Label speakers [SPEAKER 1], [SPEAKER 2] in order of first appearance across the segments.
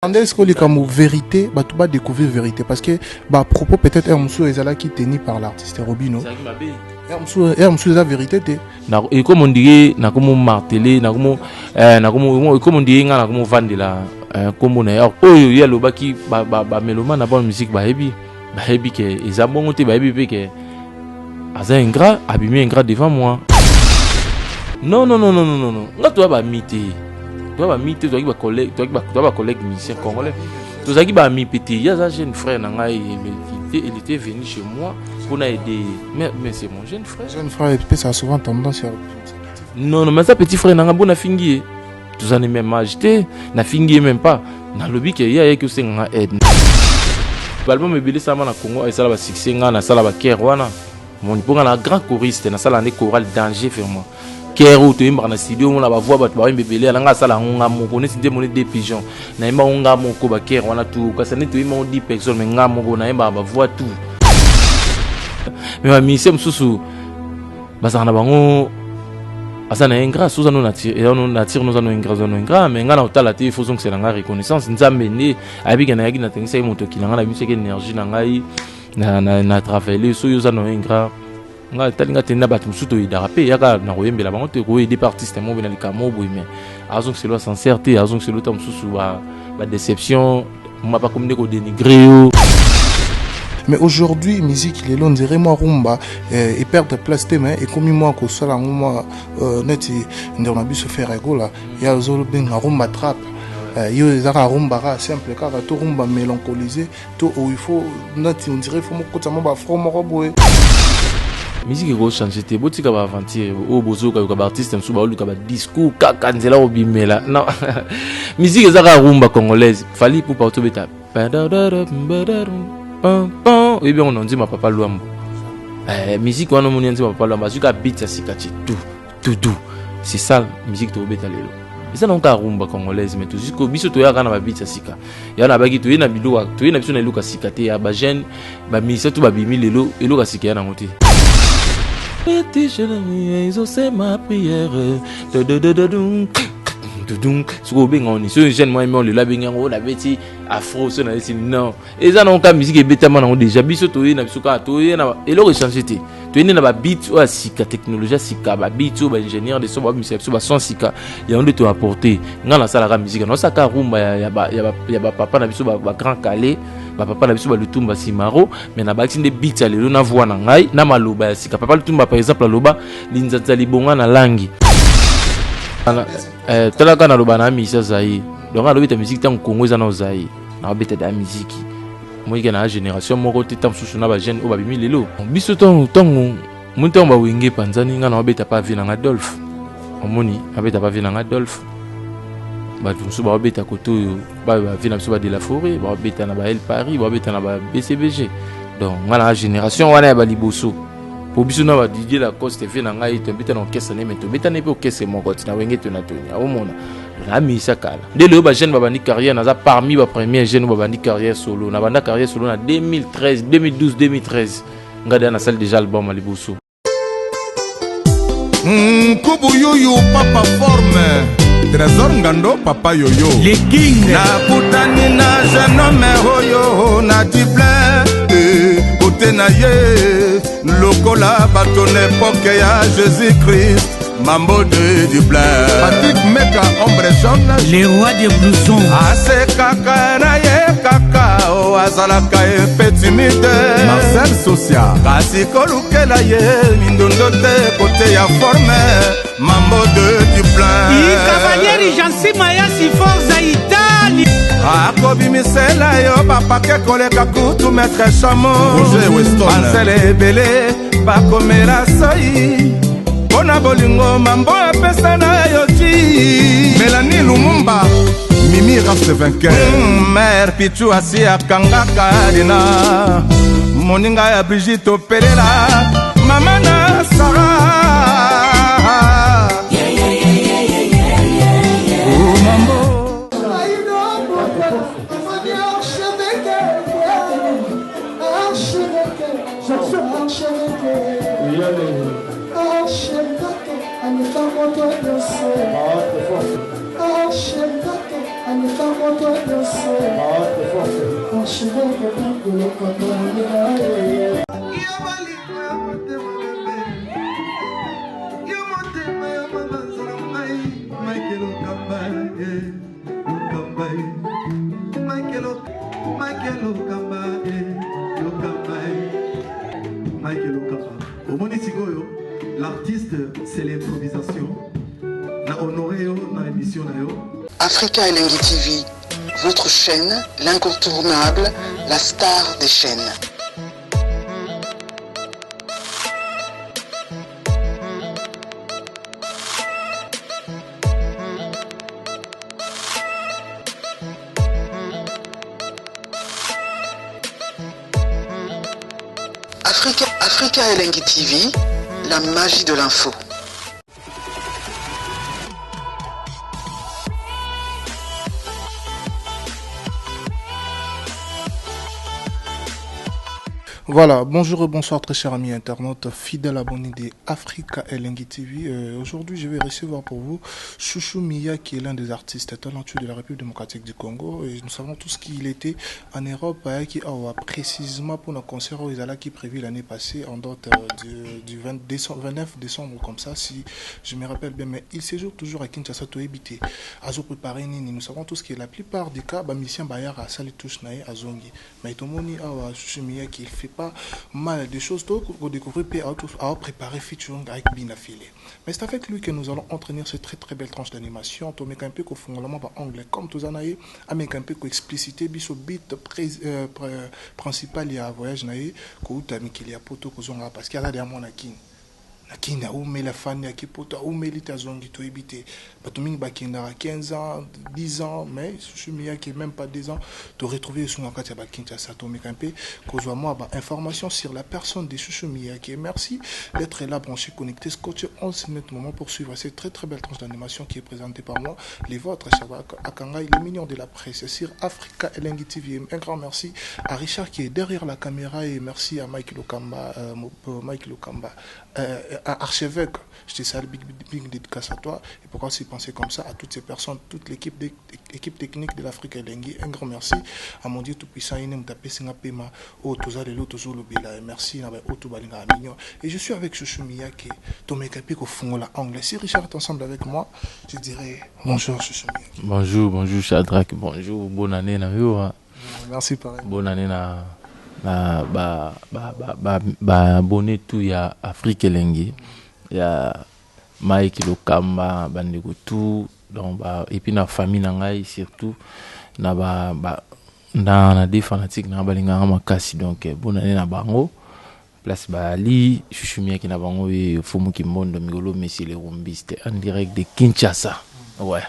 [SPEAKER 1] Est-ce que les comme vérité, bah tu vas découvrir vérité parce que bah à propos peut-être un monsieur Ezala qui tenu par l'artiste Robino. Un monsieur la vérité t'es.
[SPEAKER 2] Et comme on dit, na comme martelé, na comme on dit, na comme vendre la, comme on est. Oh il y a le bas qui bah mélomane na bonne musique bah hebi que ils ont bon côté bah hebi que asa ingrat abîmé ingrat devant moi. Non. Là toi bah mité. Toi va mité toi qui va collègue musicien congolais. Toi ça qui va mi pété. Il y a un jeune frère il était venu chez moi pour aider. Mais c'est mon jeune frère.
[SPEAKER 1] Jeune frère ça a souvent tendance à.
[SPEAKER 2] Non mais ça petit frère n'a pas fingi. Tous en même âge n'a fingi même pas. Dans le but qu'il y a que c'est un aide. L'album est belé ça na Congo et ça va succès na ça va Kerwana. Mon pour un grand choriste na ça l'année chorale danger vraiment. Kero to imba na studio on la voix ba mbebele alanga sala nga mo connaît c'était mon des pigeons na imba nga mo ko ba kero wana tout ka sane to imba on 10 personnes mais nga mo na imba ba voix tout mais ma mission susu bazana bango asana ingrat suza no nature et on nature nous ano ingrat mais nga na otala te il faut que c'est la reconnaissance nzambe ne abika na yaki na tengisa moto kilanga na biso ke énergie na ngai na travailler so yo za no ingrat nga talinga tena batu musuto idarape yaka na koyembela bango te ko aider artiste mo bena likamo boy mais azon c'est lo sincérité azon c'est lo tam susu ba déception m'a pas comme ko dénigrer.
[SPEAKER 1] Mais aujourd'hui musique les on dirait moi rumba et perdre place mais et comme moi ko sala moi net ndona biso faire ego là ya zolo ben rumba trap yo zaka rumba simple car to rumba mélancolisé to il faut net on dirait faut mo kota mo ba from roboé.
[SPEAKER 2] Musique est changé te botika ba aventure o bozoka ka ba artiste nsu ba luka ba discours kaka nzela obimela non musique ezaka rumba congolaise fali pour partout beta oui bien on dit ma papa Luambo musique wana moni nzi ma papa Luambo azuka beat ya sikachi tout c'est ça musique to beta lelo ça non ka rumba congolaise mais tout jusqu'au biso to ya kana ba beat ya sika ya na baki to yena biloka to yena biso na luka sikate ya ba jeune ba misa to ba bimi lelo eloka sikaya na ngote. Petit chéri, ils ont c'est ma prière. Sur bien on est sur jeune moi on le la bien on la bêti afro sur na non et ça non ka musique est bêtement on déjà biso to na biso ka to na et le changer te to na ba beat ou sika technologie sika ba beat ou ba ingénieur de son ba musique so ba son sika il y a on de te apporter ngana sala ka musique non ça ka rumba ya ba papa na biso ba grand calé ba papa na biso ba lutumba simaro mais na ba tinde beat ya lelo na voix na ngai na maloba ya sika papa lutumba par exemple loba linzatsa libonga na langi talaka na loba na misa zai donc alobi ta musique tant Congo za na zai na beta da musique moi na génération moko te tam susu na ba jeune o ba bimi lelo biso tongo muntu ba wenge panzani nga na beta pa vina Adolphe omoni abeta pa vina Adolphe ba tusu ba beta koto ba vina biso ba de la forêt ba beta na ba El Paris ba beta na ba BCBG donc nga na génération wana ba liboso pour biso na ba DJ la coste fait na ngai to beta na orchestre ne meto beta ne pe orchestre moko tina wenge to na tonya o mona na misa kala de le ba jeune ba bandi carrière na za parmi ba premier jeune ba bandi carrière solo na banda carrière solo na 2013 2012 2013 ngada na salle déjà album alibuso
[SPEAKER 3] kubu yoyo papa forme trésor ngando papa yoyo
[SPEAKER 4] les kings
[SPEAKER 3] na putani na jeune homme hoyo na diplôme côté na ye lokola bato n'époque ya Jésus-Christ mambo de Dublin Patrick Meka ombre jaune
[SPEAKER 4] les rois des blousons
[SPEAKER 3] ase kaka na ye kaka o azalaka timide Marcel Socia kasi kolukela ye mindondo te côté ya forme mambo de Dublin
[SPEAKER 4] cavalier Jansi Maya si forza Italie
[SPEAKER 3] akobimisela yo bapake koleka kutu maître chamo ansele ebele bakomela soi mpona bolingo mambo apesa na yo ti Mélanie Lumumba Mimi reste vainqueur mère pichu asi akangaka dina moninga ya Brigitte opelela mama na Sarah
[SPEAKER 5] L'artiste, c'est l'improvisation. Na honoré dans l'émission.
[SPEAKER 6] Africa Elengi TV, votre chaîne, l'incontournable, la star des chaînes. Africa Elengi TV, la magie de l'info.
[SPEAKER 1] Voilà, bonjour et bonsoir très chers amis internautes, fidèles abonnés de Africa Elengi TV. Aujourd'hui, je vais recevoir pour vous Chouchou Mia, qui est l'un des artistes talentueux de la République démocratique du Congo. Et nous savons tous qu'il était en Europe, qui a précisément pour nos concerts aux Isala qui prévu l'année passée, en date du 29 décembre, comme ça, si je me rappelle bien. Mais il séjourne toujours à Kinshasa, to habité. Azo préparé Nini. Nous savons tous que la plupart des cas, musicien Bayar a sali touche naï à Zongi. Mais Tomoni a Chouchou Mia qui fait pas mal des choses pour découvrir et à préparer featuring avec Binafile. Mais c'est avec lui que nous allons entraîner cette très belle tranche d'animation. On met un peu qu'au fond en anglais comme tous en aïe, avec un peu qu'explicité biso beat principal il y a voyage naïe qu'outa mikili a poto kozonga parce qu'il y a derrière mon akin. Nakina oume la fan ya kipoto oume lita zongi to ebité batuming bakinda 15 ans 10 ans mais Chouchou Mia qui est même pas 10 ans te retrouver sur un quartier bakinta ça to mekampe kozwa moi information sur la personne de Chouchou Mia qui merci d'être là branché connecté scotché en ce moment pour suivre cette très belle tranche d'animation qui est présentée par moi les vôtres Akanga les millions de la presse sur Africa Elengi TV. Un grand merci à Richard qui est derrière la caméra et merci à Mike Lokamba archevêque, je te salue big dédicace à toi et pourquoi c'est pensé comme ça à toutes ces personnes, toute l'équipe technique de l'Afrique Elengi. Un grand merci à mon Dieu tout puissant merci et je suis avec Chouchou Mia qui anglais. Si Richard est ensemble avec moi, je dirais bonjour Chouchou Mia.
[SPEAKER 2] Bonjour Shadrach, bonjour, bonne année na yo.
[SPEAKER 1] Merci pareil.
[SPEAKER 2] Bonne année na abonné tout ya Afrique Elengi ya Mike Lokamba bandeko tout donc et puis na famille na ngai surtout na na des fanatiques na balinga makasi donc bonne année na bango place Ali Chouchou Mia qui na bango et Fumu Kimbondo Migolo Messi les Rumbiste en direct de Kinshasa. Ouais.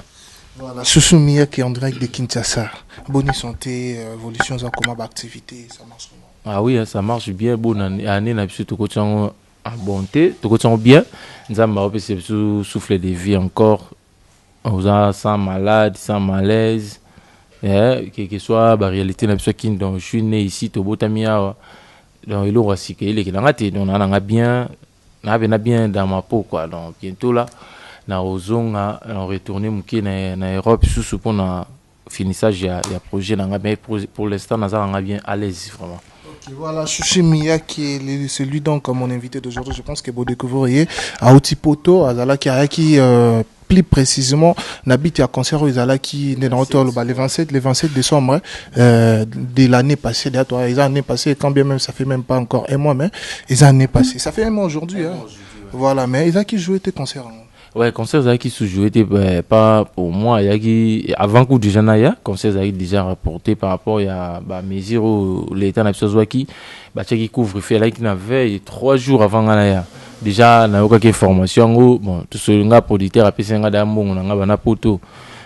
[SPEAKER 1] Voilà, Chouchou Mia qui est en direct de Kinshasa. Bonne santé, évolution en comment activité, ça marche comment?
[SPEAKER 2] Ah oui, ça marche bien. Bonne année, n'a plus tout côté en bonté, tout côté bien. Nous avons c'est souffle de vie encore. On a sans malade, sans malaise. Quelle que soit la réalité, n'a plus qui donc je suis né ici, au Botamia. Donc il aura si qu'il est qui n'a donc on a bien dans ma peau quoi. Donc bientôt là. Na ozonga on retourner muki na Europe sous pour na finissage ya projet na mais pour l'instant na bien à l'aise vraiment.
[SPEAKER 1] Okay, voilà Chouchou Mia qui est celui donc mon invité d'aujourd'hui. Je pense que vous découvririez à Otipoto azala qui plus précisément n'habite à concert aux ala qui n'est dans le 27 décembre de l'année passée les années passées quand bien même ça fait même pas encore un mois mais les années passées ça fait un mois aujourd'hui hein. Voilà mais ils a qui joué tes concerts.
[SPEAKER 2] Ouais, concert qui se jouait pas pour moi, avant que déjà naya, concert déjà rapporté par rapport à mesure où l'état n'a pas qui qui couvre fait là qui n'avait 3 jours avant naya. Déjà na aucune formation bon tout ce nga producteur a payé nga d'among nga bana poto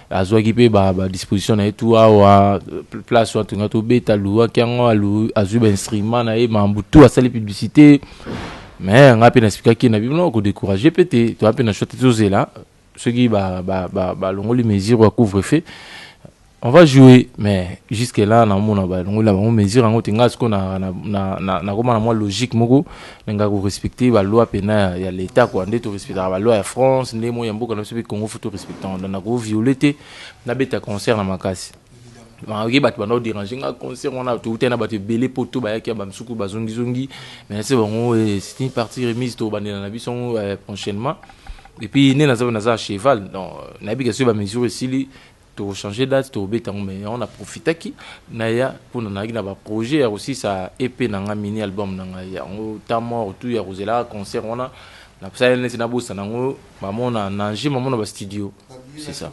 [SPEAKER 2] azwa qui pe disposition na tout à place soit nga to beta lua kango alu azu instrument na e mambutu à salle publicité. Mais on a pu expliquer qu'il n'a pas de décourager peut-être tu as pu acheter tout là ceux qui l'ongoli mesure couvre-feu on va jouer, mais jusque là na mona ba ngo la ba mesure ngo tinga ce qu'on na comment moi logique moko nga ko respecter ba loi pena ya l'état quoi ndé to respecter ba loi ya France ndé mo yamboka na sobi Congo faut to respecter na ko violer na beta concert na makasi ba ngi bat ba no déranger nga concert on a tout na bat belé poto ba ya ba msuku ba zongi mais c'est bon c'est une partie remise to ba na biso prochainement et puis né na za cheval donc na bi que sur ba mesure ici to changer date to betango mais on a profité qui naya pour na ba projet aussi ça EP na mini album na ya on ta mort tout ya rozela concert on a na psa ne na bossa nango maman na nje maman na ba studio c'est ça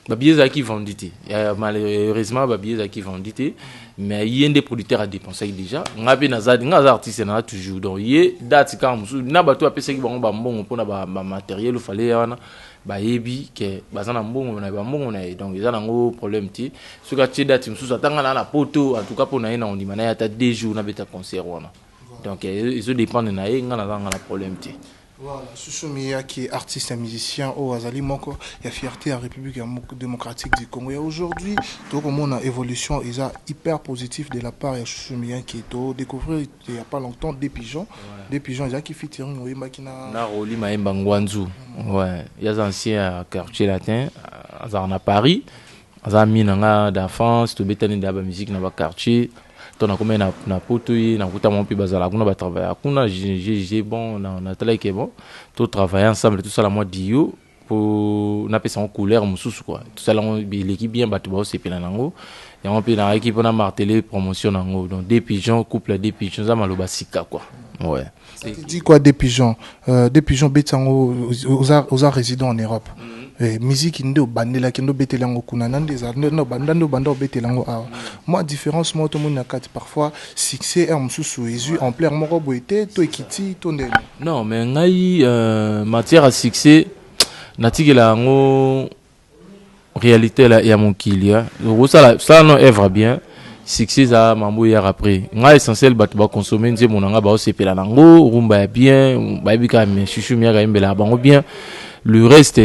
[SPEAKER 2] ba bieza qui vendité malheureusement ba bieza qui vendité mais il y a des producteurs à dépenser déjà ngabe na za artiste na toujours donc y date quand na ba to apesa ki ba mbongo pour na ba matériel fallait wana bayebi ke bazana mbongo na ba mbongo na donc ils ont un problème ti ce que tu date mususu atanga na poto en tout cas pour na ina on dit mana ya ta 2 jours na beta concert wana donc ils dépendent na ye ngana na problème ti
[SPEAKER 1] voilà Susumia qui est artiste et musicien au Azali Moko il y a fierté à République démocratique du Congo et aujourd'hui tout comme on a évolution ils a hyper positif de la part de Susumia qui est découvrir il y a pas longtemps des pigeons ils a qui featuring oui makina
[SPEAKER 2] na roli maemba ngwanzu ouais il y a ancien quartier latin à Paris à minanga d'enfance to betani de la musique na ba quartier ton a comme na poto na kuta mon pi bazala kuna ba travailler kuna j'ai bon na tala ke bon tout travailler ensemble tout ça la moi dio pour na pesa en couleur mususu quoi tout ça l'équipe bien battu ba c'est pela nango et on peut na équipe na marteler promotion nango donc des pigeons couple des pigeons za maloba sika quoi ouais
[SPEAKER 1] tu dis quoi des pigeons betango aux résidents en Europe musique ndo bandela kendo betelango kuna nandeza no bandando bando betelango a moi différence moi to mona kat parfois succès er mususu ezu en plein moko boete to ekiti to ndelo
[SPEAKER 2] non mais ngai matière à succès natikela ngo réalité là ya mokili ça non œuvre bien succès à mambo hier après ngai essentiel bat ba consommer nze monanga ba osepela nango rumba bien ba bika me chuchu miaka imbela bango bien le reste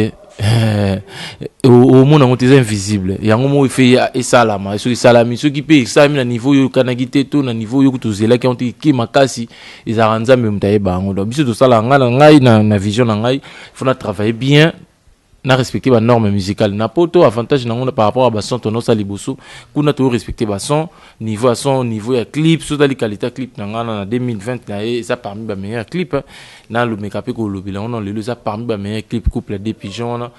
[SPEAKER 2] au monde on est invisible et en moment il fait et salama ceux qui salami ceux qui paye ça na niveau yo kanagité to na niveau yo kutuzela qui ont qui makasi ils arranza même taye bango donc biso to sala ngai na vision na ngai faut na travailler bien na respecter ba norme musicale na poto avantage na par rapport à ba son tono sa liboso kuna to respecter ba son niveau à son niveau ya clip sur la qualité clip na 2020 na et ça parmi ba meilleur clip na le make-up ko lobila on le ça parmi ba meilleur clip couple des pigeons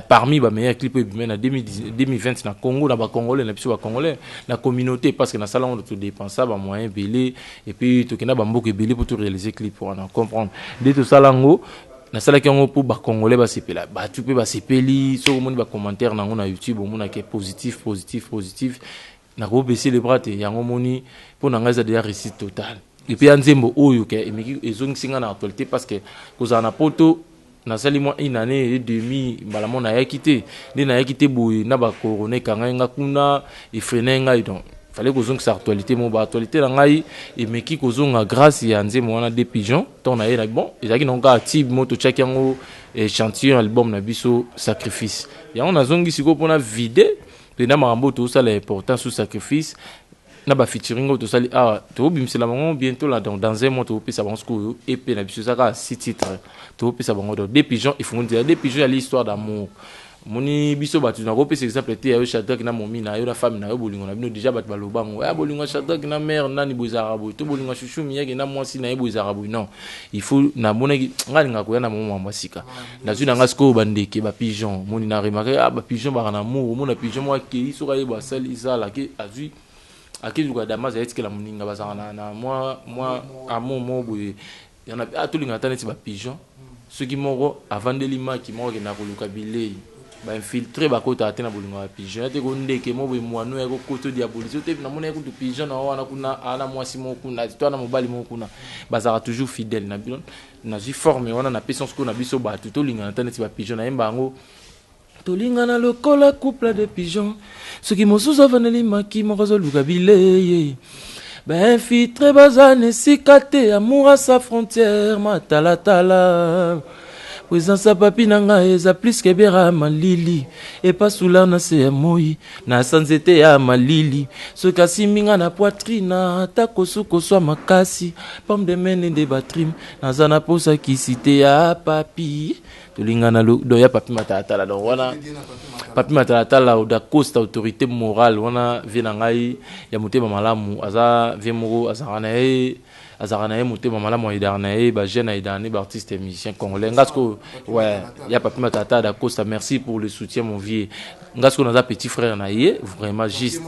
[SPEAKER 2] parmi ba meilleur clip na 2020 na Congo na ba congolais na biso ba congolais la communauté parce que na sala on to dépenser ba moyen belé et puis to kena ba mboko belé pour tout réaliser clip pour on comprendre de tout ça lango na sala ki ngo pour ba congolais ba sepela ba tu peux ba sepeli so mo ni ba commentaire na ngo na YouTube mo na ke positif na ko baisser les bras te yango moni pour na ngaza de réussite totale et puis anzembo oyo ke emeki ezongisinga na actualité parce que koza na poto na sali moi une année et demi bala mo na ya quitté boy na ba corona kanga nga kuna ifrenenga donc fallait que ça actualité mon actualité la ngai et meki kozonga grâce ya nzemo wana des pigeons ton na ela bon ezaki nonga active moto check yango échantillon album na biso sacrifice ya on azongi siko pona vide pe na mambo to ça l'importance sous sacrifice na ba featuring to sali to bimsela bango bientôt là dans un mois to pesa bango sko EP na biso saka 6 titres to pesa bango des pigeons il faut dire des pigeons à l'histoire d'amour moni biso batu na kopesa exemple te yo Shadrack na momi na yo la femme na yo bolingo na bino déjà batu balobango ya bolingo Shadrack na mère nani bozarabo to bolingo chouchou miyake na mwasi na yo bozarabo non il faut na monaki ngalinga ko ya na momo mwasika na zuna ngasko bandeke ba pigeon moni na remarquer ba pigeon ba na amour mona pigeon moi ki so ka yeba sali sala ki azui akizuka damas ya etikela moninga bazana na moi amour mo boye yana atolinga taneti ba pigeon ceux qui moko avant de lima qui moko na koluka bilei ba infiltrer ba kota atena bolingo ba pigeon te ko ndeke mo boye mwano ya ko koto diaboliser te na mona ya ko pigeon na wana kuna ana mwasi mo kuna to na mobali mo kuna bazara toujours fidèle na bilon na ji forme wana na puissance ko na biso ba to linga na taneti ba pigeon na embango to linga na lokola couple de pigeons ceux qui mosusu vaneli maki mo kozoluka bilei ben filtre bazane sikate amour à sa frontière matalatala Wezansa papi nanga eza plus que bera malili. Et pas sous la na se moi. Na sanzete ya malili. Ce kasi minga na poitrine. Ta kosu koswa makasi. Pomme de mene de batrim. Na zana posa ki cité ya papi. Tolingana do ya papi matata donc wana papi matata la da costa autorité morale wana vina ngai ya mutema malamu aza vemoro azarana e mutema malamu idarna e ba jeune idani ba artiste et musicien congolais ngasko ouais ya papi matata da costa merci pour le soutien mon vieux ngasko na za petit frère na ye vraiment juste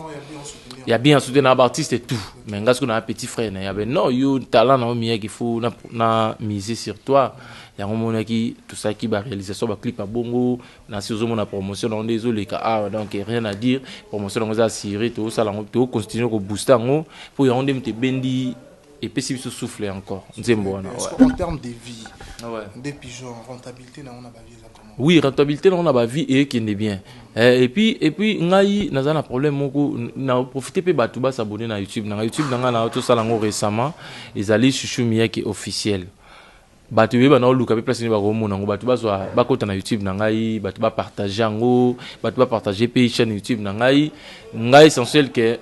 [SPEAKER 2] il y a bien soutenu un artiste et tout mais ngasko na petit frère na ya ben non yo talent na mi qu'il faut na miser sur toi. Il y a un moment qui tout ça qui va réalisation va clip à bongo na saison mon promotion on désolé donc rien à dire promotion on a assuré tout ça là on continue à booster ngo pour y rendre te bendi et puis si souffler encore nzembo na
[SPEAKER 1] en termes de vie des pigeons rentabilité na on a ba vie comment
[SPEAKER 2] oui rentabilité on a ba vie et qui est bien et puis ngai naza na problème moko na profiter pe batu ba s'abonner na YouTube na tout ça là ngo récemment ils allaient chouchou miyaki officiel batu be bana luka pe place ni ba komona ngo batu bazwa bakota na YouTube na ngai batu ba partager ngo batu ba partager pe chaîne YouTube na ngai essentiel que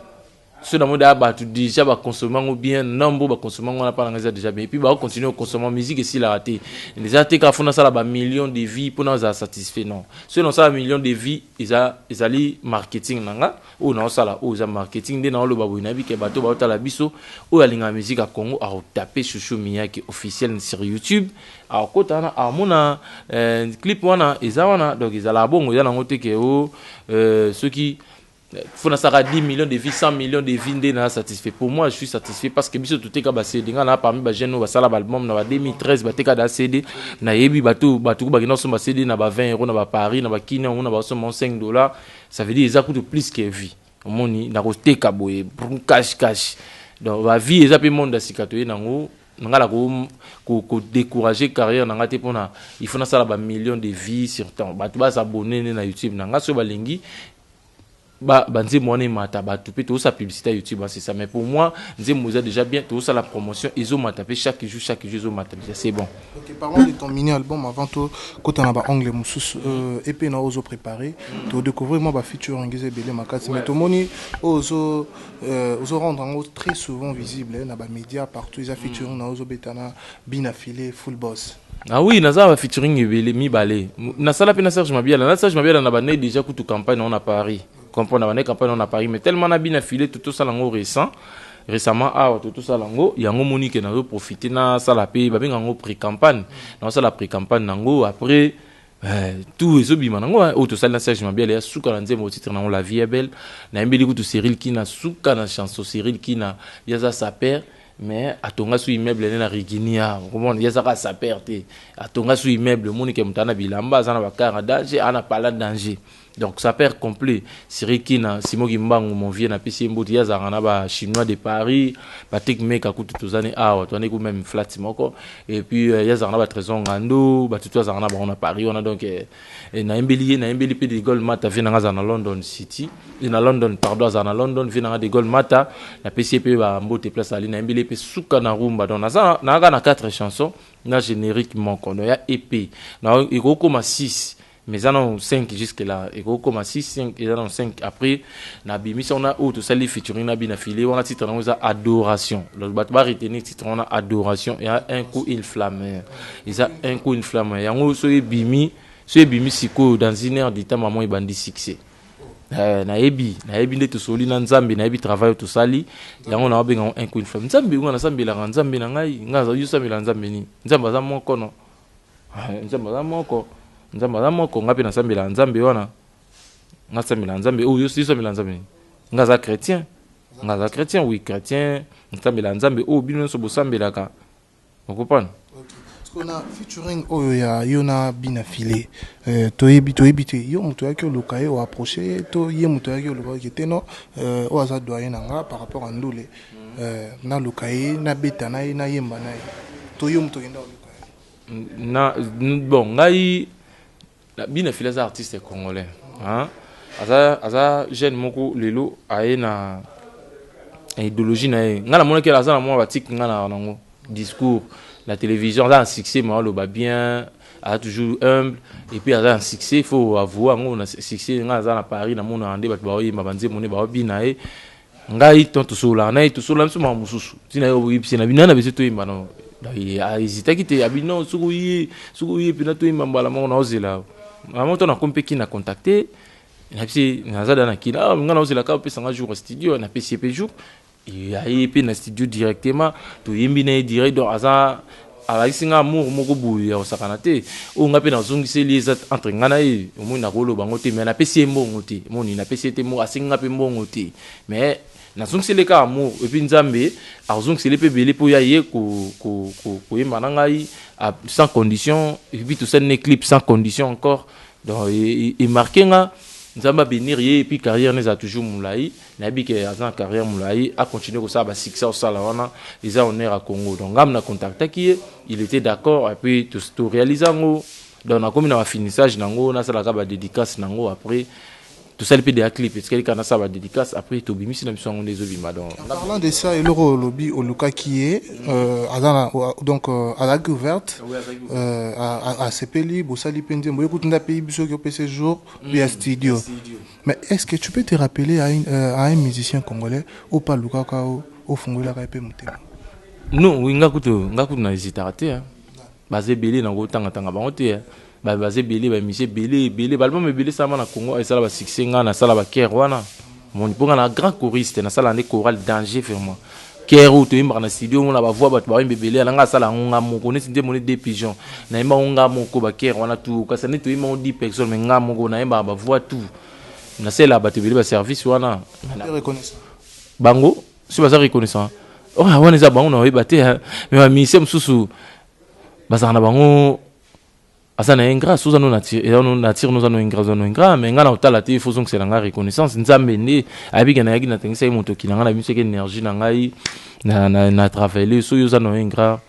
[SPEAKER 2] ceux dans monde batu déjà ba consommer ngo bien nombre ba consommer ngo na pas ngai déjà bien et puis ba continuer à consommer musique et si la raté les artistes ka fona ça la ba millions de vies pour nous satisfait non ceux dans ça millions de vies ils ali marketing nanga ou non ça là ou za marketing de na lo ba boina bi ke bato ba la biso ou alinga musique à Congo à taper chouchou miyaki officiel sur YouTube à kota na amona clip wana wana donc ils ala bongo ya na ngote ke ceux qui faut na 10 millions de vies 100 millions de vies ndé na satisfait pour moi je suis satisfait parce que biso tout est ka ba CD nga na parmi ba jeune ba sala ba album na 2013 ba teka da CD na yebi bato ba kina so ba CD na ba 20 € na ba Paris na ba kina na ba so $5 ça veut dire ça coûte plus que vie omoni na ko teka boye cash donc ba vie eza pe monde asikato nango ngala ko décourager carrière na ngate pona il faut na sala ba millions de vies sur temps bato ba s'abonner na YouTube na ngaso ba lengi banze moné mata ba tout tout sa publicité YouTube c'est ça mais pour moi nze moza déjà bien tout ça la promotion ils ont matapé chaque jour ils ont matapé c'est bon.
[SPEAKER 1] OK parlons de ton mini album avant tout quand on a ba anglais mususu EP na ozo préparé to découvrir moi ba feature ngeze belé makati mais to moni ozo rendre en très souvent visible na ba médias partout ils a feature na ozo betana bina filé full boss.
[SPEAKER 2] Ah oui, naza va featuring mi balé. Na sala pe na Serge Mabiala, na ba déjà kutu campagne on a Paris. Comprendre na campagne on a Paris mais tellement na bien affilé tout ça lango récemment tout ça lango yango monique na profiter na sala pe ba benga ngo pré-campagne. Na sala pré-campagne nango après tout eso bima nango tout ça na Serge Mabiala ya suka na nzembo titre na la vie est belle. Na mbeli kutu Cyril qui na suka na chanson Cyril qui na yaza sa père mais atonga su immeuble na Riginia comment yaza sa père te atonga su immeuble monique mutana bilamba za na bakara danger ana pala danger. Donc ça perd complet. Cyril Kina, Simo Gimbangu, mon vieux, na pisi mbouti ya zarana ba chinois de Paris, batik meka kutu tuzane awa, tu as même flat moko. Et puis ya zarana ba trésor ngando, ba tutu zarana ba on a Paris, on a donc na embeli pe de gold mata vina nga na London City, na London pardon na London vina nga de gold mata, na pisi pe ba mbote place ali na embeli pe suka na rumba donc na 4 chansons, na générique moko, no ya EP. Na ikoko ma 6 mais ils en ont 5 jusque là et comme 6 5 ils en ont 5 après na bimisi on a autre ça les featuring na bien affilé on a titre on a adoration le batba retenir titre on a adoration et un coup une flamme ils a un coup une flamme yango so bimi siko dans une heure du temps maman ibandi succès na ebi nde to soli na nzambe na ebi travail to sali yango na benga un coup une flamme nzambe ngana nzambe la nzambe na ngai ngaza yusa mila nzambe ni nzambe za moko no nzambe za moko nzamba moko ngapi na sambela nzambe wana ngasambela nzambe o yo sambela nzambe ngaza chrétien oui chrétien nzambela nzambe o bino so bosambela ka on comprend.
[SPEAKER 1] On a featuring ya yona bina filé toyebi te yo muto yaki oluka yo approcher to ye muto yaki oluka ki teno o aza doyen nga par rapport à ndule na lukaye na beta na yemba na to yo muto yenda oluka
[SPEAKER 2] na bon ngai bina filé za artiste congolais hein aza jeune moko lelo aye na idéologie na ye ngala mona ke aza na mwa batik ngana nango discours la télévision là un succès mais on le bien a toujours humble et puis a un succès, il faut avouer on a succès à Paris na mon ande ba ba banze mon ba binae ngai tonto sola na to sola msuma mususu tina yo bipsi na binana beseto imba no a hésité kite abino sukuyi pina to imba mbala mo na ozela amoto na kompeki na contacter na pisi na zada na kila ngana ozela ka pesa nga jour studio na PCP jour et aí pe na studio directement to yimbi na direct do aza ala singa amour moko buya osakana te o ngape na zongise liza entre ngana e mo na kolo bango te mais na pesi mbongo te mo ni na pesi te mo asinga pe mbongo te mais na zongise le ka amour et puis nzambe a zongise le pe belé po ya ye ko yemba na ngai sans condition et puis tout ça un clip sans condition encore donc et marqué nga nzamba bénir ye et puis carrière nous a toujours moulai na bi que azan carrière moulai a continuer comme ça ba succès au sala wana ils a honneur à Congo donc ngam na contacté qui il était d'accord et puis tout réalisant donc na comme na finissage nango na sala ka ba dédicace nango après tout ça le peut des clips parce qu'il y a ça ba dédicace après to bimi sina biso des obima donc
[SPEAKER 1] parlant de ça et le lobby au Luka qui est donc à la ouverte à CPLI Bosali Pendie moi écoute na pays biso qui au ces jours via studio mais est-ce que tu peux te rappeler à un musicien congolais ou pas Luka au fongola ka pe mutema
[SPEAKER 2] non winga kuto na hésité hein basé belé na go tanga bango te basé belé ba misé belé balma me belé ça na Congo et ça ba succès nga na sala ba ker wana mon ponga na grand choriste na sala ne choral danger vraiment ker ou to imba na studio on la ba voix ba belé na nga sala nga mo connaît ndé mon des pigeons na imba nga moko ba ker wana tout ka ça ne to imba 10 personnes mais nga moko na imba ba voix tout na sala ba te belé ba service wana
[SPEAKER 1] reconnaissant
[SPEAKER 2] bango si ba reconnaissant oh wana za bango na ba te mais ba misé msusu bazana bango asana ingrat sous nous nature nous ingrat mais ngana otala te il faut que c'est la reconnaissance nzambe ne abika na yaki na tengisa moto kilanga na biso ke énergie na ngai na travailler so yoza no ingrat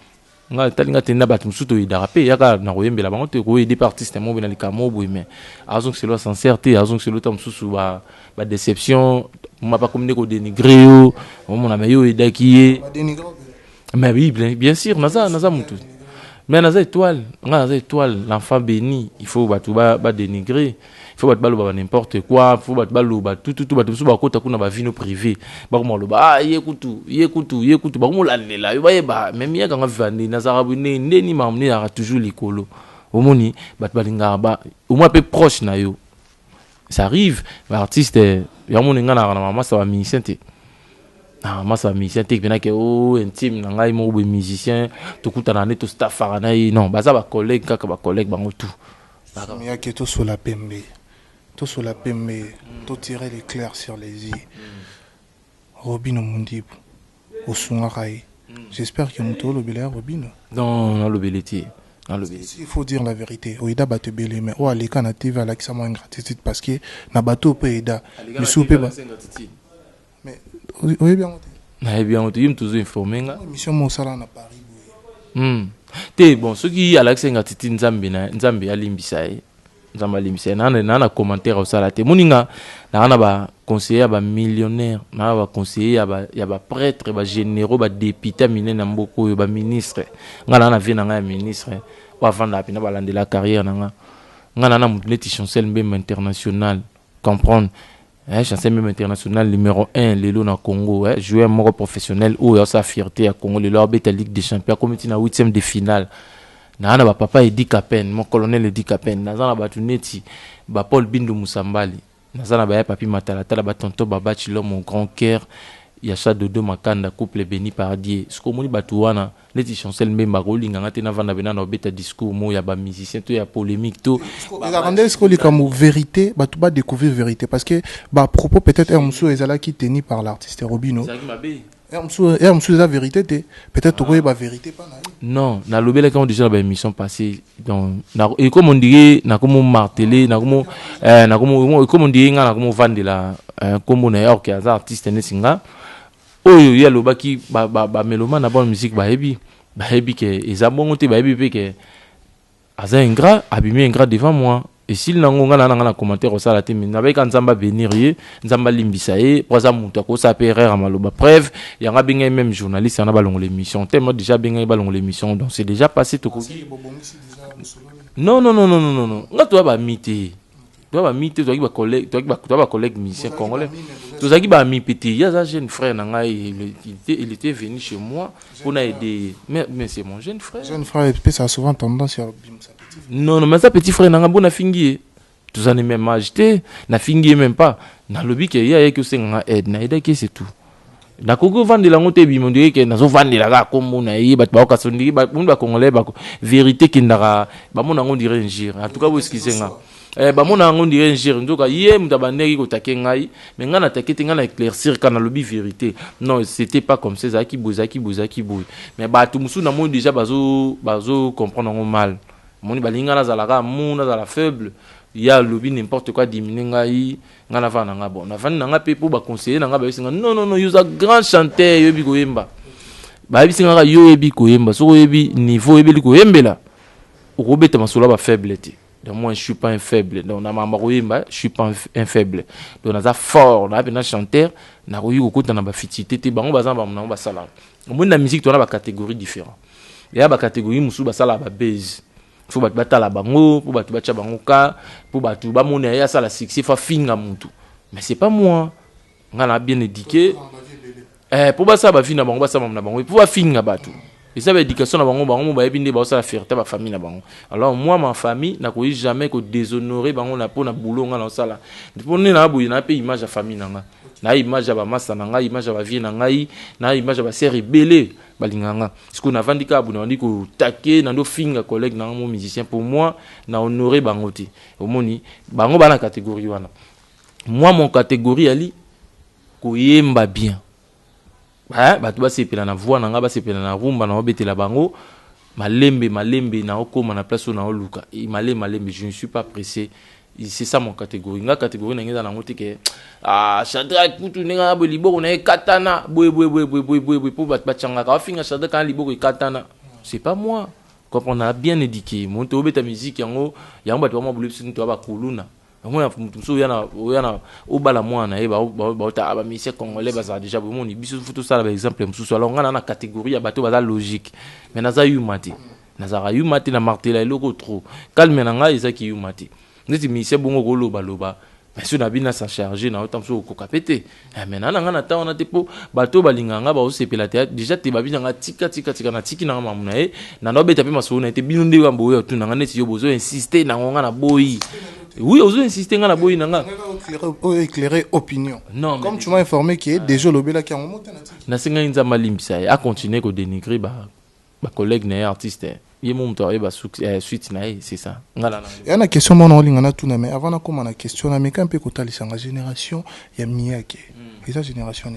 [SPEAKER 2] nga talinga tenda bat musuto idarape yaka na koyembela bango te ko aider artiste mo bina likamo boy mais azon c'est lo sincérité azon c'est lo tam susu ba déception m'a pas comme ko dénigrer yo mon ami yo edaki mais oui bien sûr naza mutu mais naza étoile l'enfant béni il faut ba dénigrer il faut ba n'importe quoi il faut ba tout so ba kota kuna ba vie no privé ba ko lo ba yekutu ba ko la lela yo ba même ya kanga vandi naza bu ne ndeni mamni ya toujours likolo omoni ba linga ba au moins peu proche na yo ça arrive l'artiste ya mon nga na mama ça va musicien te ah moi ça musicien te bena ke o intime na ngai mo be musicien to kutana ne to staff na non ba za ba collègue kaka ba collègue bango tout
[SPEAKER 1] mais ya ke to sur la pembe to tirer l'éclair sur les yeux Robino Mundibu osunga kai j'espère que muto lo bela Robino
[SPEAKER 2] non lo beleti.
[SPEAKER 1] Il faut dire la vérité. Oida bate belé mais o aleka na TV ala kisama ingratitude parce que na bateau peut aida. Mais soupe ba. Mais oui bien.
[SPEAKER 2] Na bien on te toujours informé nga.
[SPEAKER 1] Mission mo sala na Paris.
[SPEAKER 2] Te bon ceux qui ala kisama ingratitude nzambe alimbisa e. Nzambe alimbisa na commentaire au sala te. Moninga na ba conseiller ba millionnaire, na ba conseiller ya ba prêtre, ba généraux, ba député miné na mboko ba ministre. Nga na vie na nga ministre. Avant de balancer la carrière nanga na mutneti chancel même international comprendre chancel même international numéro 1 lelo na Congo joueur moko professionnel ou ya sa fierté à Congo le beta Ligue des Champions comme na 8e de finale na ba papa Edi Kapen mon colonel Edi Kapen na ba tuneti ba Paul Bindu Musambali na ba papi Matala tala ba tonto baba Chilo mon grand cœur ya cha dodo makanda couple béni par Dieu ce qu'on moni batuana leti chancel même barolinga ngate na vanda bena na beta discours mo ya ba musicien to ya polémique to
[SPEAKER 1] regardez ce qu'on dit comme vérité batu ba découvrir vérité parce que ba propos peut-être musu ezala qui tenu par l'artiste Robino musu la vérité peut-être ko ba vérité pas
[SPEAKER 2] non na lobela quand déjà ba émission passée donc et comme on dirait na comme marteler na comme on dirait na comme vendre la comme on est artiste ne singa oyo ya lobaki ba meloma na bonne musique ba hebi ke ezabongo te ba hebi pe ke aza ingrat abimi ingrat devant moi et s'il nangonga na commentaire ça la temi na ba ka nzamba venir ye nzamba limbisa ye poza mutu ko sa erreur maloba preuve ya nga binga même journaliste na balongo l'émission tellement déjà binga balongo l'émission donc c'est déjà passé to ko Non. Nga toi ba mité. Toi ba mité, toi ba collègue musicien congolais. Toi qui ba mi pété, il y a un jeune frère nanga, il était venu chez moi pour aider. Mais c'est mon jeune frère.
[SPEAKER 1] Jeune frère, ça a souvent tendance à
[SPEAKER 2] Non, mais ça petit frère nanga bon na fingi. Tous en même âge, na fingi même pas. Na lobby que y a que c'est nga aide, na aide que c'est tout. Na koko vendre la ngote bi mon dieu que na zo vendre la ga comme na yi ba ka sondi ba mun ba congolais ba vérité qui ndara ba mon ngo dire ngir. En tout cas vous excusez nga. Ba mon ngo dire ngir ndoka yé mutabandeki ko takengai mais nga na takete nga na éclaircir kana lobby vérité. Non, c'était pas comme ça zaki boui. Mais ba tout musu na mon déjà bazo comprendre mal. Mon balinga na zalaka mon na zala faible. Il y a lobby n'importe quoi diminuer ngai ngana vana nga bon na vana nga pe pour ba conseiller nga ba bisinga non you a grand chanteur yebi ko yemba ba bisinga nga yo yebi ko yemba so yebi niveau yebi ko yembela o beta masolo ba faible ti donc moi je suis pas un faible donc na mama ko yemba je suis pas un faible donc na za fort na pe na chanteur na ko yuko kota na ba fitité te bango bazamba na ba sala mo na musique to na ba catégorie différent ya ba catégorie musu ba sala ba base faut battre la bango pour battre bacha bango ka pour battre ba mona ya ça la succès fa finga mutu mais c'est pas moi ngana bien éduqué pour ba ça ba fina bango ba ça na bango pour ba finga batu et ça ba éducation na bango ba ebinde ba ça la fierté ba famille na bango alors moi ma famille na ko jamais ko déshonorer bango na po na boulot ngana ça la pour na boyi na pe image ya famille nanga na image ya ba massa nanga image ya ba vie nanga na image ya ba sœur rebelle balinganga ce qu'on a vendu ka bu na ndiko taquer na ndo finga collègue na mon musicien pour moi na honorer bangote omoni bango bana catégorie wana moi mon catégorie ali ko yemba bien ba tu ba sepela na voix nanga ba sepela na rumba na obetela bango malembe na okoma na place na oluka malembe je ne suis pas pressé. C'est ça mon catégorie. Nga catégorie na ngeza na ngote ke Shadrack putu nenga bo liboko na katana boy pour batchanga ka finga Shadrack kan liboko katana. C'est pas moi. Quand on a bien éduqué, mon to beta musique yango bato ba bulu biso to ba kuluna. Ngona mutuso yana obala mwana e ba ta ba musique congolais ba za déjà bon ni biso photo ça par exemple mususu alors ngana na catégorie ya bato ba logique. Mais naza yumati. Naza yumati na martela eloko trop. Calme na nga ezaki yumati. Neti mise bongo ko loba mais sur na bina sa charger na autant so ko kapete mais na nga na ta on a te po bato balinganga ba o sepela te déjà te babina nga tika na tiki na mamuna e na no beta pe maso na te binu nde wa mboyo tu na nga neti yo bozo insister na nga na boyi oui ozo insister nga na boyi na nga
[SPEAKER 1] éclairer opinion
[SPEAKER 2] non
[SPEAKER 1] comme tu m'as informé qu'il est déjà lobela qui en monte
[SPEAKER 2] na singa inza malimbisa a continuer ko dénigrer ba collègue na artiste il suite c'est ça. Il
[SPEAKER 1] y a une question mais avant de commencer la question, il y a un peu de génération, il y a Miyake. Et ça, génération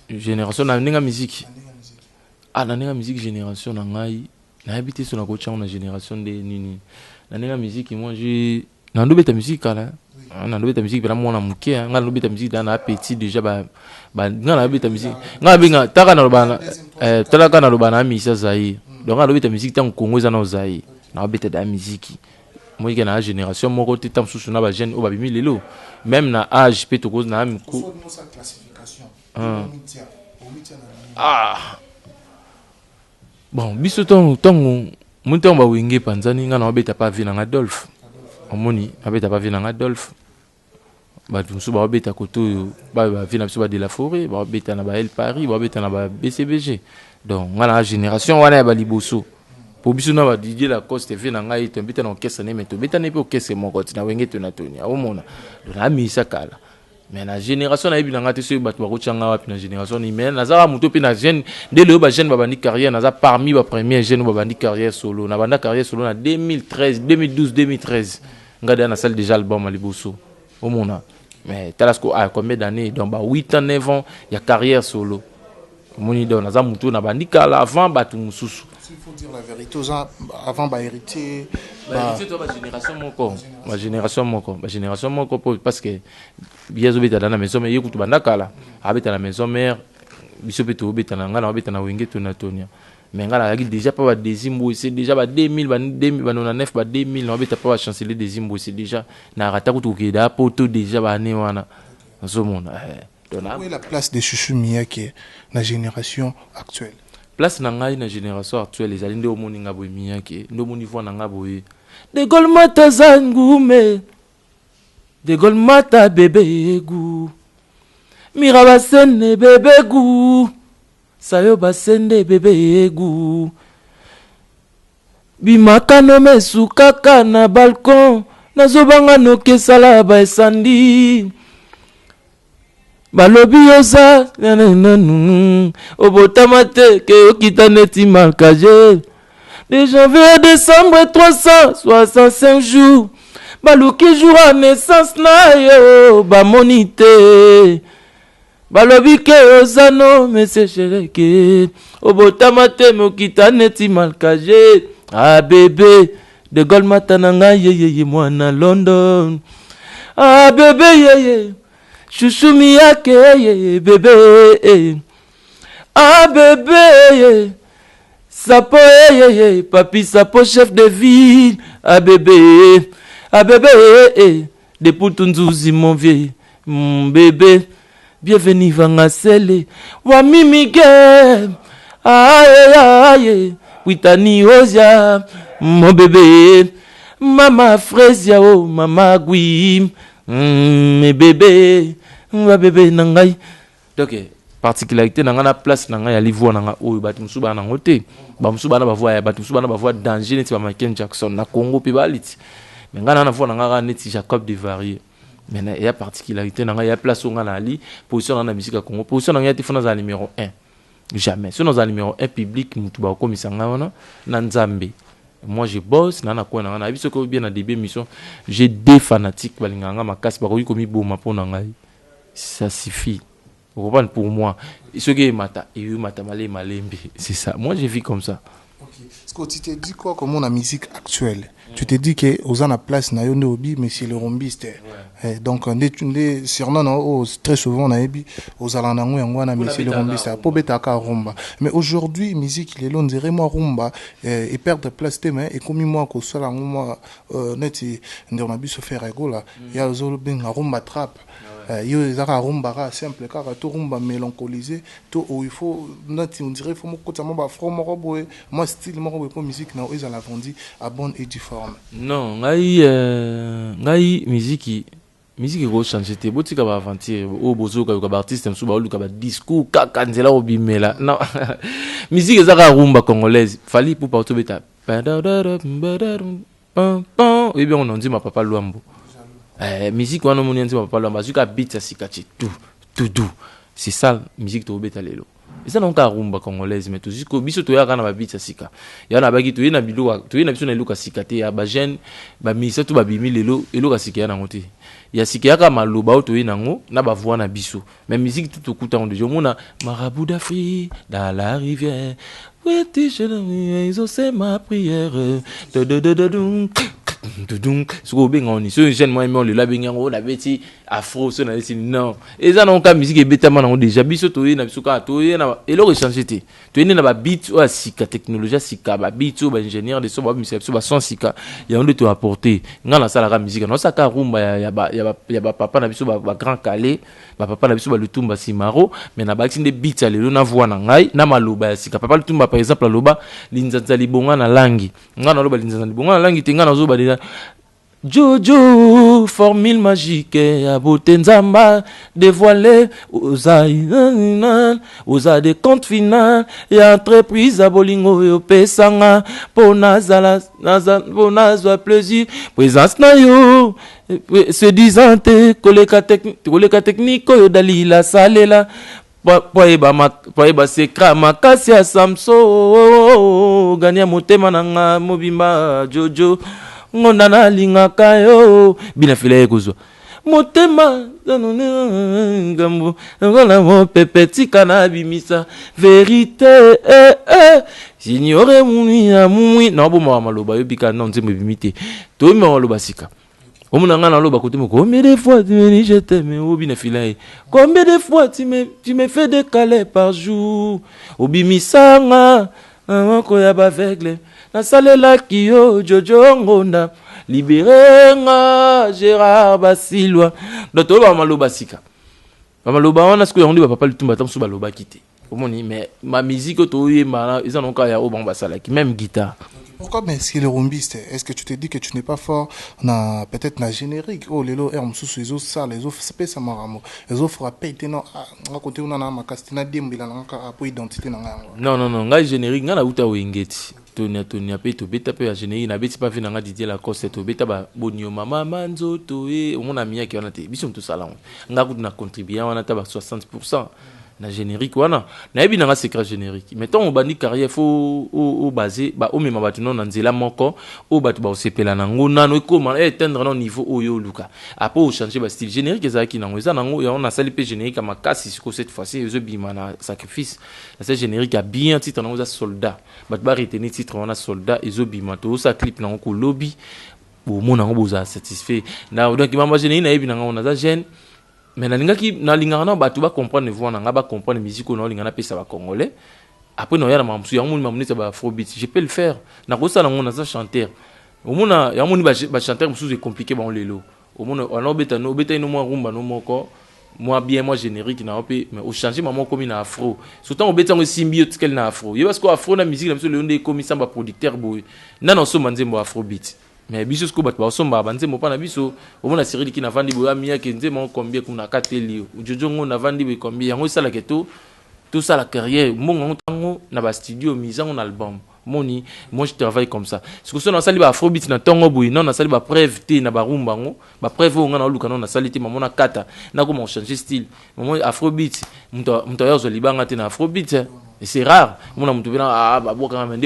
[SPEAKER 2] génération, la musique. Ah, la musique génération, na habité sur la côte na génération de nini. La musique, moi, j'ai. Dans ta musique, là. Dans ta musique, moi, na muke. Dans ta musique, dans petit déjà, dans ta musique. Dans taka na lobana, talaka na lobana misa zai. Donc on ta musique tant Congo za na zai. Na obeta da musique. Moi qui na génération mon côté tant sous na ba jeune o ba bimi lelo. Même na âge pe to cause na amiko. Ah. Bon, biso ton mon temps ba wenge panzani nga na obeta pa vi na Adolphe. Omoni abeta pa vi na Adolphe. Ba musu ba obeta koto ba vi na biso ba de la forêt, ba obeta na ba El Paris, ba obeta na ba BCBG. Donc la génération wana ba liboso pour biso na ba Didier Lacoste fait na ngai to mbita na orchestre ne meto beta ne pe orchestre moko tina wenge to na tonia o mona do na misa kala mais la génération na ibina ngate so bato ba kochanga wapi na génération ni mais na za muto pe na jeune de le ba jeune ba bandi carrière na za parmi ba premier jeune ba bandi carrière solo na banda carrière solo na 2013 2012 2013 ngada na salle déjà album à liboso o mona mais talasco a combien d'années donc ba 8 ans 9 ans il y a carrière solo. Moni don na za mutu na bandika la avant batu mususu.
[SPEAKER 1] Il faut dire la vérité aux avant ba héritier
[SPEAKER 2] ba génération moko parce que biazo beta na maison mais yekutu bandaka la abeta la maison mère biso beto beta na ngana beta na wenge to na tonia mais ngala déjà pas ba dezimbo c'est déjà ba 2000 ba 2009 ba 2000 na beta pas chanceler dezimbo c'est déjà na rata kutu kida poto déjà ba ne wana zo mona.
[SPEAKER 1] Où est la place de Chouchou Miyake dans la génération actuelle?
[SPEAKER 2] place na ngai na génération actuelle ezali nde omoni nga boye miyake nde omoni voix na nga boye de golmata zangume de golmata bebe egu mira basende bebe egu sayo basende bebe egu bimakano mesukaka na balcon nazobanga nokesala baesandi balobi oza obotama te ke okita neti markaje de janvier à décembre 365 jours baluki jour à naissance na yo bamoni te balobi ke oza no mese shereke obotama te mokita neti markaje ah bébé de golmata na ngai yeye mwana London ah bébé yeye chouchou miyake bébé ah bébé sapo papi sapo chef de ville ah bébé de Poutunzuzi mon vieux mon bébé bienvenue Vangasele wa mimige aye witani ozia mon bébé mama Fresia oh mama Guim mes bébés wa bébé nangai donc particularité nanga na place nanga ya livre nanga oyo batu musuba na ngote ba musuba na bavoa ya batu musuba na bavoa danger neti ba Michael Jackson na Congo pe baliti mais ngana na voa nanga neti Jacob de Varier mais il y a particularité nanga ya place onga na ali position na musique ya Congo position nanga ya tifuna za numéro 1 jamais si nous a numéro 1 public mutu ba komisanga wana na Nzambe. Moi je bosse na ko na na biso ko bien na début mission j'ai des fanatiques balinganga makasi ba ko komi boma pona ngai ça suffit vous comprenez pour moi ce qui est mata et mata malembe c'est ça moi je vis comme ça.
[SPEAKER 1] Okay. Est-ce que tu t'es dit quoi comme on a musique actuelle tu t'es dit que aux en a place na yone obi mais c'est le rombiste donc surnom très souvent on a ebi aux alandango yango na mais c'est le rombiste pour betaka rumba mais aujourd'hui musique il est long dirait moi rumba et perd de place thème et comme moi ko sala moi neti ndona biso faire egola ya zolo ben rumba trap yo ezaka rumba ka simple kaka to rumba mélancolisé to il faut nati on dirait faut mo kota mo ba from mo boy moi style mo boy pour musique na ils la vendi à bonne et due forme
[SPEAKER 2] non ngai musique go changer te botika ba aventure o bozoka ka ba artiste msuba oluka ba discours kaka nzela obimela non musique ezaka rumba congolaise fali pour partout beta et bien on dit ma papa Luambo musique wana moni nzima papa Luambo azuka beat ya sikachi tout c'est ça musique to beta lelo ça non ka rumba congolaise mais tout jusqu'au biso to ya kana ba beat ya sika ya na baki to yena biluka to yena biso na luka sikate ya ba jeune ba misa to ba bimi lelo eloka sika na ngote ya sika ka maloba to yena ngo na ba voix na biso mais musique tout okuta on de mona marabout d'Afrique dans la rivière oui ils ont c'est ma prière so benga oni so jeune moi on le la benga on la beti afro so na esi non et ça non ka musique ebetama na déjà biso to na biso ka to na elo changer te to na ba beat o sika technologie sika ba beat o ba ingénieur de so ba musique so ba son sika ya on de to apporter ngana sala ka musique non ça ka rumba ya ba papa na biso ba grand calé ba papa na biso ba lutumba simaro mais na ba de beat ya lelo na voix na ngai na maloba ya sika papa lutumba par exemple loba linzanza libonga na langi ngana loba linzanza libonga na langi te ngana zo ba Jojo, formule magique à beauté nzamba dévoilé aux des comptes finales et entreprise à bolingo et au pesanga pour nazala plaisir présence na yo se disant te koleka technique yo dalila salela Poeba sekra makasi ya Samso gania motema nanga mobimba Jojo ngondana lingaka yo bina file kozwa motema ngambo ngona mo pepetika na bimisa vérité signore muni na bo maloba yo bika na nzembe bimite to me maloba sika omuna ngana loba kote mo combien de fois tu me dis je t'aime o bina file combien de fois tu me fais décaler par jour obimisa nga ko ya ba aveugle na salela kiyo Jojo ngonda libéré nga Gérard Basilwa doto ba maloba sika ba maloba wana siko yondi ba papa lutumba tamsu ba loba kité omoni mais ma musique otoyemba eza noka ya obango basalaki même guitare.
[SPEAKER 1] Pourquoi mais si les rumbistes, est-ce que tu te dis que tu n'es pas fort na peut-être na générique oh lelo mususu les autres ça les autres c'est ça maramo les autres frappé teno à côté on na makastina dembila na ka pour identité na nga.
[SPEAKER 2] Non ngai générique nga na uta wengeti tonia pe to beta pe ya générique na beti pa fi na nga Didier Lacoste to beta ba bonio mama manzoto e on a mia ki wana te biso to sala nga ku na contribuer wana ta ba 60% na générique wana na yebi nanga secret générique mettons on bandi carrière faut au basé ba o mema batu non na nzela moko o batu ba osepela na ngona no ekoma éteindre no niveau oyo luka après o changer ba style générique ezaki nango eza nango ya on a sali pe générique à makasi siko cette fois-ci ezo bima na sacrifice na ce générique a bien titre nango za soldat batu ba retenir titre wana soldat ezo bima to sa clip nango ko lobby bo mona ngo boza satisfait na donc mama générique na yebi nango na za jeune. Mais na lingana batu ba comprendre voix na nga ba comprendre musique na lingana pesa ba congolais après no ya na mamsu ya moni mamnisa ba afrobeat je peux le faire na ko sala ngona za chanteur au mona ya moni ba chanteur musu c'est compliqué ba on lelo au mona on obeta no mo rumba no moko moi bien moi générique na opé mais au changer maman comme na afro surtout obeta ngo symbiote kel na afro ye parce que afro na musique na musu le ndé comme samba producteur boy na no so manzembo afrobeat. Mais biso sko bat ba somba banze mo pa na biso o mona série ki na vandi boya miya ke nzema combien kuna kateli jojo ngo na vandi be combien yango sala ke tout ça la carrière mongo tango na ba studio mise en album moni moi je travaille comme ça ce que so na sali ba afrobeat na tongo boy non na sali ba preuve te na ba rumba ngo ba preuve nga na luka non na sali te mamona kata na ko mo changer style moi afrobeat mto yazo libanga te na afrobeat. Et c'est rare. Mon amour, tu viens à boire quand même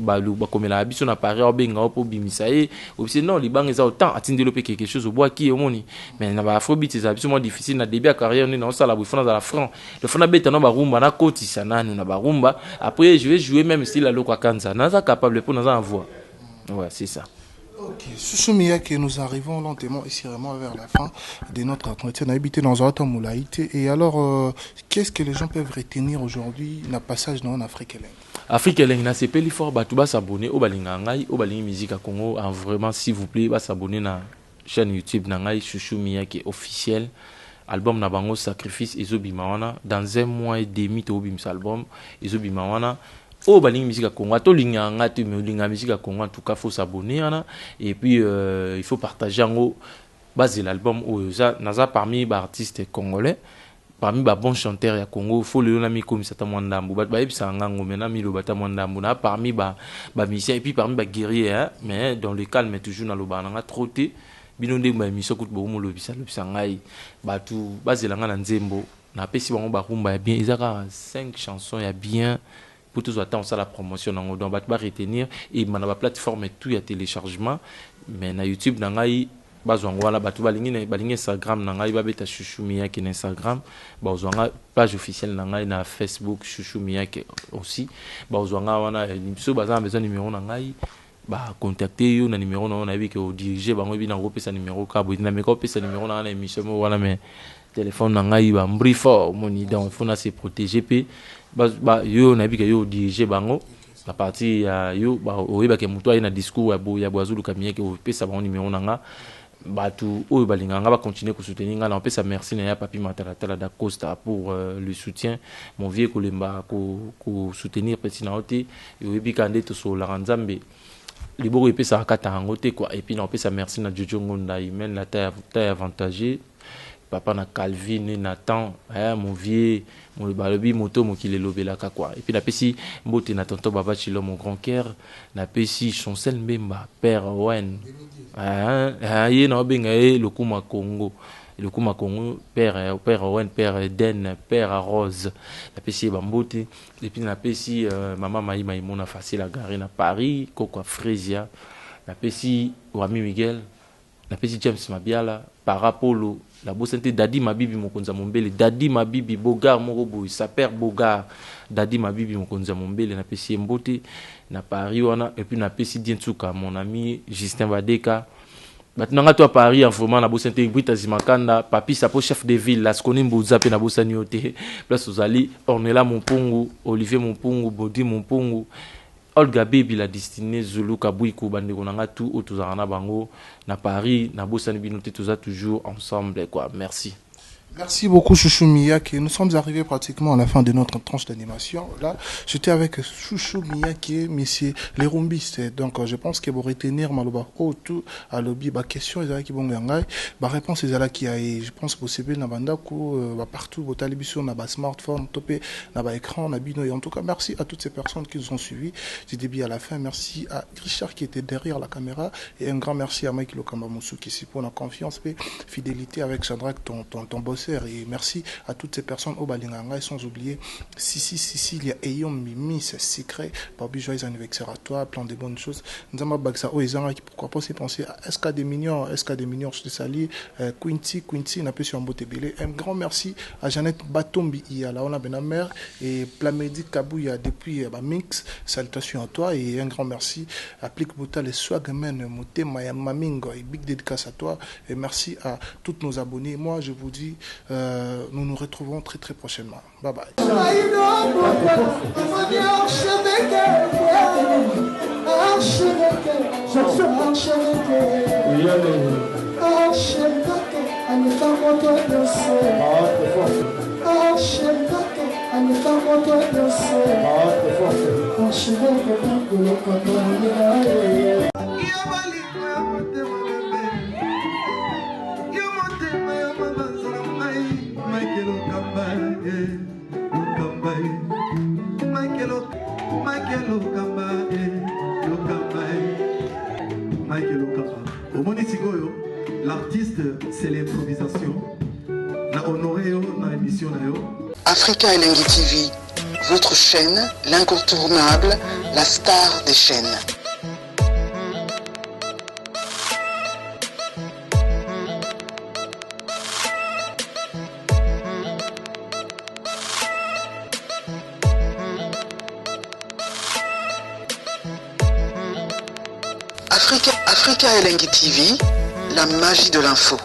[SPEAKER 2] ba comme la biso na Paris au benga pour bimisaye. Ou c'est non, les banques ils ont autant atteindre développer quelque chose au bois qui est au moni. Mais na ba afrobeat c'est absolument difficile na début à carrière on est dans ça la bouffon dans la franc. Le fond na beta na ba rumba na koti sana na ba rumba. Après je vais jouer même style la lokwa kanza. Na ça capable pour nous envoyer. Ouais, c'est ça.
[SPEAKER 1] Ok, Chouchou que nous arrivons lentement ici vraiment vers la fin de notre entretien. On a habité dans un temps moulaïté. Et alors, qu'est-ce que les gens peuvent retenir aujourd'hui dans le passage dans Afrique Eleng?
[SPEAKER 2] Afrique Eleng, na c'est peli fort, bah tu vas s'abonner au Balinga Ngai, au Balinga Musique à Congo. En vraiment, s'il vous plaît, va s'abonner na chaîne YouTube Nangai Chouchou qui est officiel. Album na bango Sacrifice Ezobi Mawana. Dans un mois et demi, tu as oublié cet album Ezobi Mawana. Oh balingi musique à Congo to linga ngati mais linga musique à Congo en tout cas faut s'abonner et puis il faut partager en base l'album ça naza parmi les artistes congolais parmi les bons chanteurs ya Congo faut le nami comme ça tamwandambu ba yebisa ngango mena mi lo bata mwandambu na parmi ba musiciens et puis parmi ba guerriers mais dans le calme toujours na lo bananga trotter binonde ba mission kut bo mo lo bisa ngai batu base langa na nzembo na pesi bango ba rumba ya bien izaka 5 chansons ya bien pour tous attendre ça la promotion donc on va retenir et man la plateforme tout y a téléchargement mais na YouTube nangai bazwango wala batu balingi Instagram nangai ba beta Chouchou Miyake na Instagram bazwanga page officielle nangai na Facebook Chouchou Miyake aussi bazwanga wana nimso bazana besoin numéro nangai ba contacter yo na numéro na on que au diriger bango bi na ko pesa numéro ka bo na me ko pesa numéro na émission wana mais téléphone nangai ba mbrifo moni donc faut na se protéger pe ba yo na bi que yo diriger bango la partie ya yo ba oyeba ke muto na discours ya boazulu kamie ke o pesa bango numéro nanga batu oyo balinga nga ba continuer ko soutenir nga na pesa merci na ya papi Matalatala da Costa pour le soutien mon vieux kolemba ko soutenir petit na ote yo bi kande to so la nzambe liboro epesa kata hango te quoi et puis na pesa merci na Jojo Ngonda imen la taille avantagée papa na Calvin et Nathan mon vieux mon balobi moto mo ki le lobelaka quoi et puis na pesi mbote na tonton baba chilo mon grand cœur na pesi Chancel Mbemba père Owen ye na obenga le kuma Congo père Owen père Eden père Rose na pesi bambote et puis na pesi maman Maïma Imona facile à garer na Paris Coco Frisia na pesi Wami Miguel na pesi James Mabiala Parapolo la bosente Dadi Mabibi Mokonza Mombele Dadi Mabibi Bogar Morobo sa père Bogar Dadi Mabibi Mokonza Mombele na pesi Mbote na Paris wana et puis na pesi Dientuka mon ami Justin Badeka maintenant toi à Paris en vraiment na bosente Brita Zimakanda papi sapo chef de ville la skoni mbuza pe na bosani yote place ozali Ornella Mompungu Olivier Mompungu Bodi Mompungu Olga Baby la destinée Zulu Kabouikou bandeko nanga tout autour na bango na Paris na bosani binoté tous toujours ensemble quoi merci.
[SPEAKER 1] Merci beaucoup Chouchou Miyake. Nous sommes arrivés pratiquement à la fin de notre tranche d'animation. Là, j'étais avec Chouchou Miyake, monsieur les rumbistes. Donc, je pense que vous retenir Maloba tout à lobby. Bah, question, ils qui vont gagner. Bah, réponse, ils qui a. Je pense que c'est bien na bandaku, partout, vos télévisions, na smartphone, topé, na écran, na bino. Et en tout cas, merci à toutes ces personnes qui nous ont suivis du début à la fin. Merci à Richard qui était derrière la caméra. Et un grand merci à Mike Lokambamoussou qui est pour la confiance et fidélité avec Chandra, ton boss. Et merci à toutes ces personnes au Balinganga, et sans oublier Sissi, il y a Eyom Mimi, c'est secret. Barbie, joyeux anniversaire à toi, plein de bonnes choses. Nous avons Bagsa, pourquoi pas penser à SK des Mignons, je te salue. Quincy, n'a pas sur un beau tébélé. Un grand merci à Jeannette Batombi, il y a la Ona Benamer et Plamedi Kabouya depuis Mix. Salutations à toi et un grand merci à Plik Bouta, les Swagmen, Moté, Maya Mamingo et big dédicace à toi. Et merci à tous nos abonnés. Moi, je vous dis, nous nous retrouvons très très prochainement. Bye bye.
[SPEAKER 5] L'artiste, c'est l'improvisation. La honoré dans l'émission.
[SPEAKER 6] Africa Elengi TV, votre chaîne, l'incontournable, la star des chaînes. Africa Elengi TV, la magie de l'info.